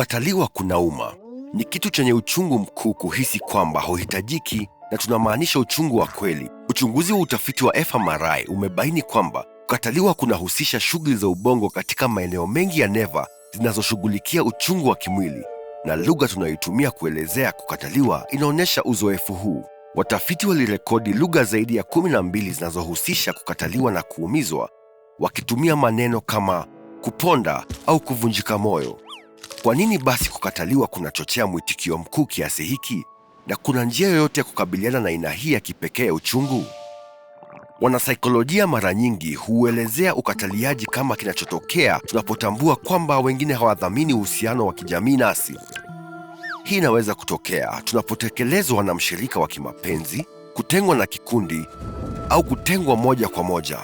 Kukataliwa kunauma. Ni kitu chenye uchungu mkuu kuhisi kwamba hauhitajiki, na tunamaanisha uchungu wa kweli. Uchunguzi wa utafiti wa fMRI umebaini kwamba kukataliwa kunahusisha shughuli za ubongo katika maeneo mengi ya neva zinazoshughulikia uchungu wa kimwili, na lugha tunayoitumia kuelezea kukataliwa inaonyesha uzoefu huu. Watafiti walirekodi lugha zaidi ya 12 zinazohusisha kukataliwa na kuumizwa, wakitumia maneno kama kuponda au kuvunjika moyo. Kwa nini basi kukataliwa kunachochea mwitikio mkuu kiasi hiki? Na kuna njia yoyote ya kukabiliana na aina hii ya kipekee ya uchungu? Wanasaikolojia mara nyingi huelezea ukataliaji kama kinachotokea tunapotambua kwamba wengine hawadhamini uhusiano wa kijamii nasi. Hii inaweza kutokea tunapotekelezwa na mshirika wa kimapenzi, kutengwa na kikundi, au kutengwa moja kwa moja.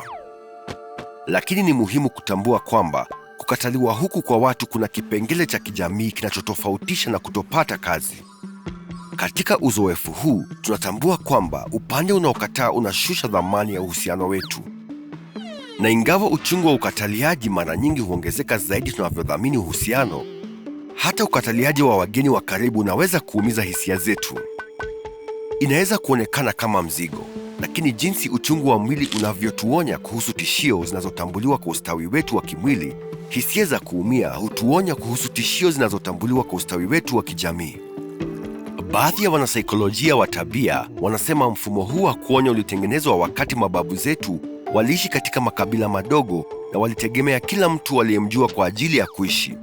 Lakini ni muhimu kutambua kwamba kukataliwa huku kwa watu kuna kipengele cha kijamii kinachotofautisha na kutopata kazi. Katika uzoefu huu, tunatambua kwamba upande unaokataa unashusha dhamani ya uhusiano wetu. Na ingawa uchungu wa ukataliaji mara nyingi huongezeka zaidi tunavyodhamini uhusiano, hata ukataliaji wa wageni wa karibu unaweza kuumiza hisia zetu. Inaweza kuonekana kama mzigo, lakini jinsi uchungu wa mwili unavyotuonya kuhusu tishio zinazotambuliwa kwa ustawi wetu wa kimwili, hisia za kuumia hutuonya kuhusu tishio zinazotambuliwa kwa ustawi wetu wa kijamii. Baadhi ya wanasaikolojia wa tabia wanasema mfumo huu wa kuonya ulitengenezwa wakati mababu zetu waliishi katika makabila madogo na walitegemea kila mtu waliyemjua kwa ajili ya kuishi.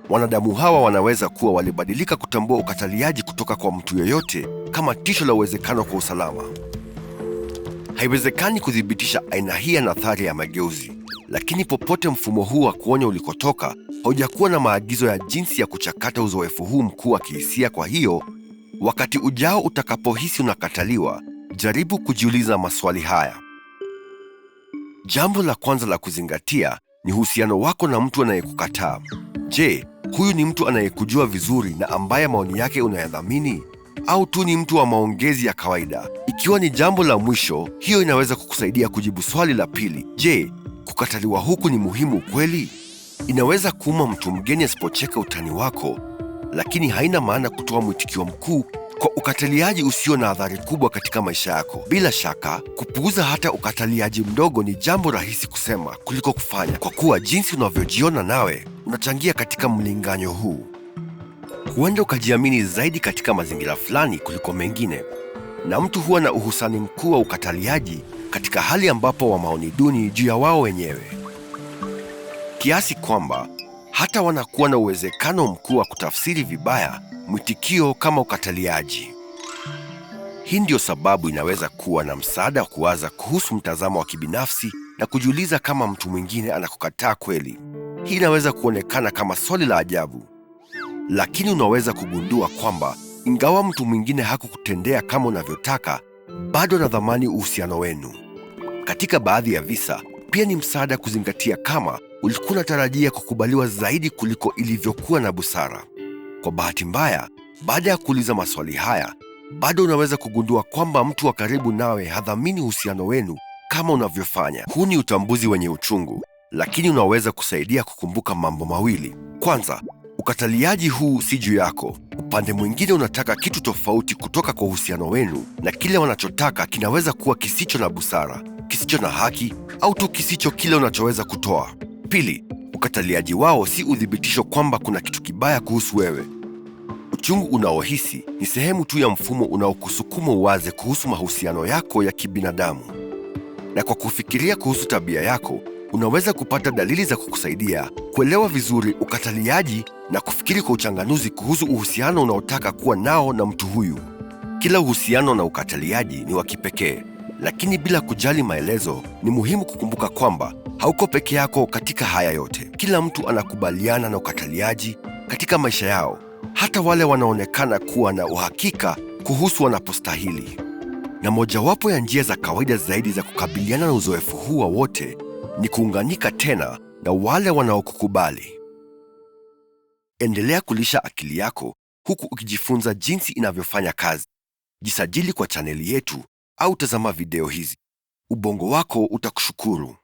Wanadamu hawa wanaweza kuwa walibadilika kutambua ukataliaji kutoka kwa mtu yeyote kama tisho la uwezekano kwa usalama. Haiwezekani kuthibitisha aina hii ya nadharia ya mageuzi, lakini popote mfumo huu wa kuonya ulikotoka, haujakuwa na maagizo ya jinsi ya kuchakata uzoefu huu mkuu wa kihisia. Kwa hiyo, wakati ujao utakapohisi unakataliwa, jaribu kujiuliza maswali haya. Jambo la kwanza la kuzingatia ni uhusiano wako na mtu anayekukataa. Je, huyu ni mtu anayekujua vizuri na ambaye maoni yake unayadhamini, au tu ni mtu wa maongezi ya kawaida? Ikiwa ni jambo la mwisho, hiyo inaweza kukusaidia kujibu swali la pili. Je, kukataliwa huku ni muhimu kweli? Inaweza kuuma mtu mgeni asipocheka utani wako, lakini haina maana kutoa mwitikio mkuu kwa ukataliaji usio na athari kubwa katika maisha yako. Bila shaka, kupuuza hata ukataliaji mdogo ni jambo rahisi kusema kuliko kufanya, kwa kuwa jinsi unavyojiona nawe unachangia katika mlinganyo huu. Huenda ukajiamini zaidi katika mazingira fulani kuliko mengine, na mtu huwa na uhusani mkuu wa ukataliaji katika hali ambapo wa maoni duni juu ya wao wenyewe, kiasi kwamba hata wanakuwa na uwezekano mkuu wa kutafsiri vibaya mwitikio kama ukataliaji. Hii ndio sababu inaweza kuwa na msaada wa kuwaza kuhusu mtazamo wa kibinafsi na kujiuliza kama mtu mwingine anakukataa kweli. Hii inaweza kuonekana kama swali la ajabu, lakini unaweza kugundua kwamba ingawa mtu mwingine hakukutendea kama unavyotaka, bado anadhamani uhusiano wenu. Katika baadhi ya visa, pia ni msaada kuzingatia kama ulikuwa unatarajia kukubaliwa zaidi kuliko ilivyokuwa na busara. Kwa bahati mbaya, baada ya kuuliza maswali haya, bado unaweza kugundua kwamba mtu wa karibu nawe hadhamini uhusiano wenu kama unavyofanya. Huu ni utambuzi wenye uchungu, lakini unaweza kusaidia kukumbuka mambo mawili. Kwanza, ukataliaji huu si juu yako. Upande mwingine unataka kitu tofauti kutoka kwa uhusiano wenu, na kile wanachotaka kinaweza kuwa kisicho na busara, kisicho na haki, au tu kisicho kile unachoweza kutoa. Pili, ukataliaji wao si uthibitisho kwamba kuna kitu kibaya kuhusu wewe. Uchungu unaohisi ni sehemu tu ya mfumo unaokusukuma uwaze kuhusu mahusiano yako ya kibinadamu. Na kwa kufikiria kuhusu tabia yako, unaweza kupata dalili za kukusaidia kuelewa vizuri ukataliaji na kufikiri kwa uchanganuzi kuhusu uhusiano unaotaka kuwa nao na mtu huyu. Kila uhusiano na ukataliaji ni wa kipekee, lakini bila kujali maelezo, ni muhimu kukumbuka kwamba hauko peke yako katika haya yote. Kila mtu anakubaliana na ukataliaji katika maisha yao, hata wale wanaonekana kuwa na uhakika kuhusu wanapostahili. Na mojawapo ya njia za kawaida zaidi za kukabiliana na uzoefu huu wote ni kuunganika tena na wale wanaokukubali. Endelea kulisha akili yako huku ukijifunza jinsi inavyofanya kazi. Jisajili kwa chaneli yetu au tazama video hizi. Ubongo wako utakushukuru.